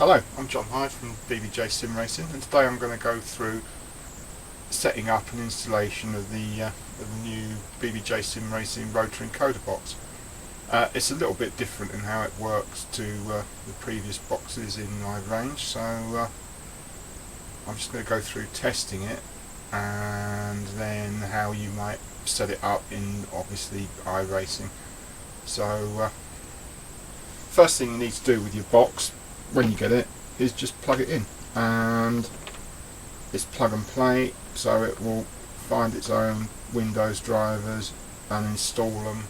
Hello, I'm John Hyde from BBJ SimRacing, and today I'm going to go through setting up an installation of the new BBJ SimRacing Rotary Encoder box. It's a little bit different in how it works to the previous boxes in my range, so I'm just going to go through testing it and then how you might set it up in obviously iRacing. So first thing you need to do with your box when you get it is just plug it in, and it's plug and play, so it will find its own Windows drivers and install them,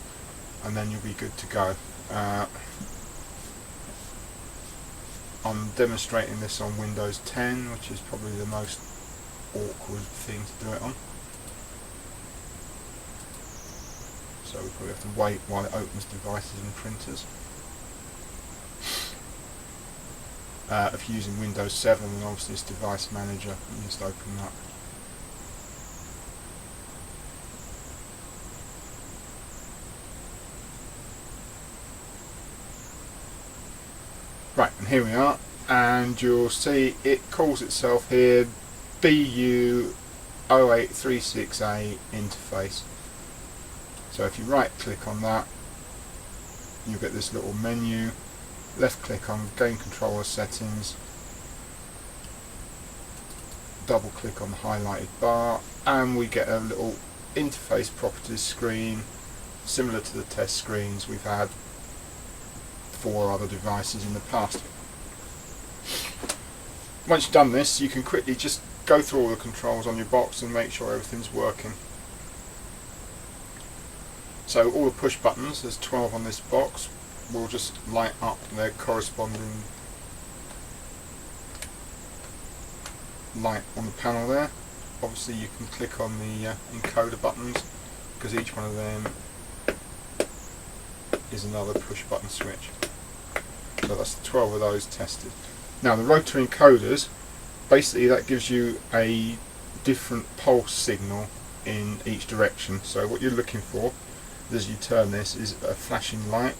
and then you'll be good to go. I'm demonstrating this on Windows 10, which is probably the most awkward thing to do it on, so we probably have to wait while it opens devices and printers. If you're using Windows 7, then obviously it's Device Manager, you just open that. Right, and here we are, and you'll see it calls itself here BU0836A interface. So if you right click on that, you'll get this little menu. Left click on game controller settings, double click on the highlighted bar, and we get a little interface properties screen similar to the test screens we've had for other devices in the past. Once you've done this, you can quickly just go through all the controls on your box and make sure everything's working. So all the push buttons, there's 12 on this box, will just light up their corresponding light on the panel there. Obviously you can click on the encoder buttons, because each one of them is another push button switch. So that's 12 of those tested. Now the rotary encoders, basically that gives you a different pulse signal in each direction. So what you're looking for as you turn this is a flashing light,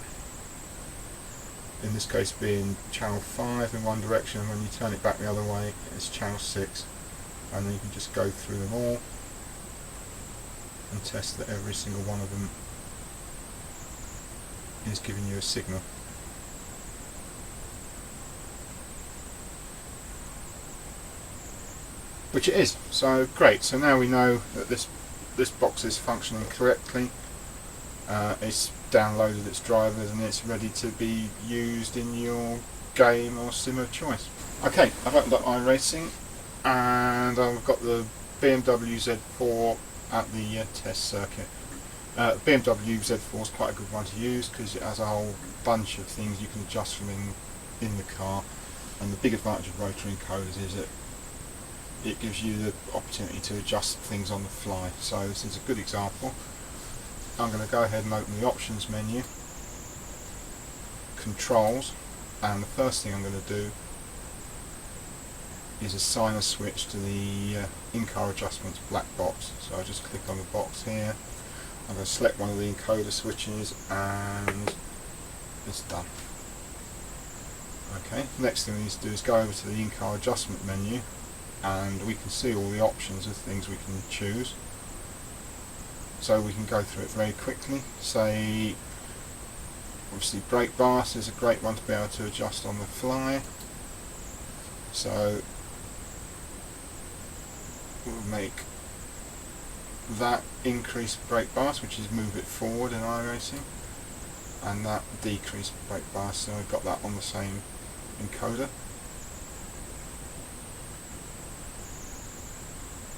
in this case being channel 5 in one direction, and when you turn it back the other way it's channel 6, and then you can just go through them all and test that every single one of them is giving you a signal. Which it is, so great. So now we know that this box is functioning correctly. It's downloaded its drivers and it's ready to be used in your game or sim of choice. Okay, I've opened up iRacing and I've got the BMW Z4 at the test circuit. BMW Z4 is quite a good one to use because it has a whole bunch of things you can adjust from in the car, and the big advantage of rotary encoders is that it gives you the opportunity to adjust things on the fly. So this is a good example. I'm going to go ahead and open the options menu, controls, and the first thing I'm going to do is assign a switch to the in-car adjustments black box. So I just click on the box here, I'm going to select one of the encoder switches, and it's done. Okay, next thing we need to do is go over to the in-car adjustment menu, and we can see all the options of things we can choose. So we can go through it very quickly. Say, obviously brake bars is a great one to be able to adjust on the fly. So we'll make that increase brake bars, which is move it forward in iRacing, and that decrease brake bars, so we've got that on the same encoder.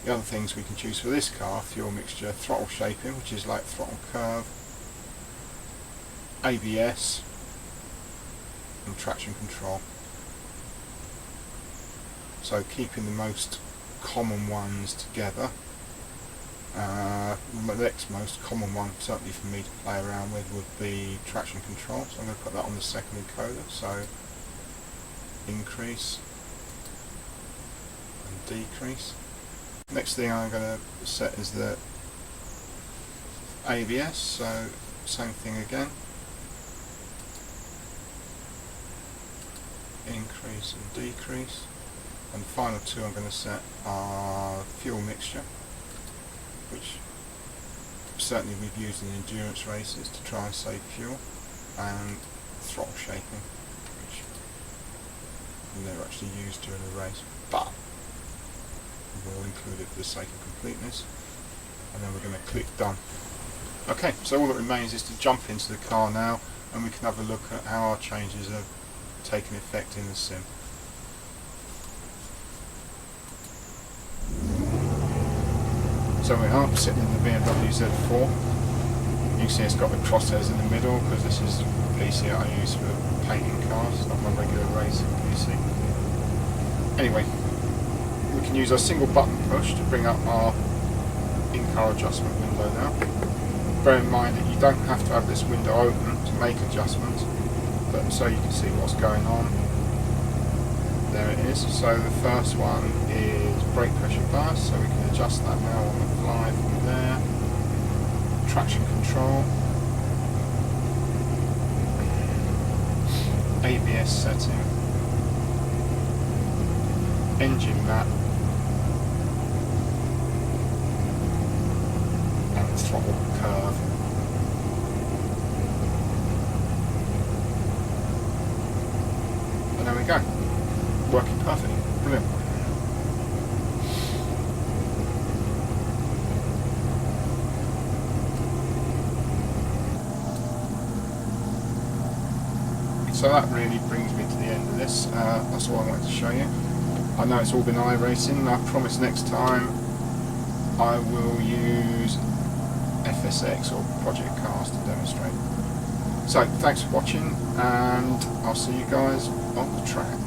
The other things we can choose for this car: fuel mixture, throttle shaping, which is like throttle curve, ABS, and traction control. So keeping the most common ones together. The next most common one, certainly for me to play around with, would be traction control. So I'm going to put that on the second encoder. So increase and decrease. Next thing I'm going to set is the ABS, so same thing again. increase and decrease, and the final two I'm going to set are fuel mixture, which certainly we've used in endurance races to try and save fuel, and throttle shaping, which we never actually used during a race, but we'll include it for the sake of completeness. And then we're going to click done. Okay, so all that remains is to jump into the car now, and we can have a look at how our changes are taking effect in the sim. So we are sitting in the BMW Z4. You can see it's got the crosshairs in the middle because this is the PC that I use for painting cars, it's not my regular racing PC. Anyway, we can use our single button push to bring up our in-car adjustment window now. Bear in mind that you don't have to have this window open to make adjustments, but so you can see what's going on. There it is. So the first one is brake pressure burst, so we can adjust that now on the fly from there. Traction control, ABS setting, engine map, and throttle curve. And there we go, working perfectly, brilliant. So that really brings me to the end of this. That's all I wanted to show you. I know it's all been iRacing. I promise next time I will use FSX or Project Cars to demonstrate. So thanks for watching, and I'll see you guys on the track.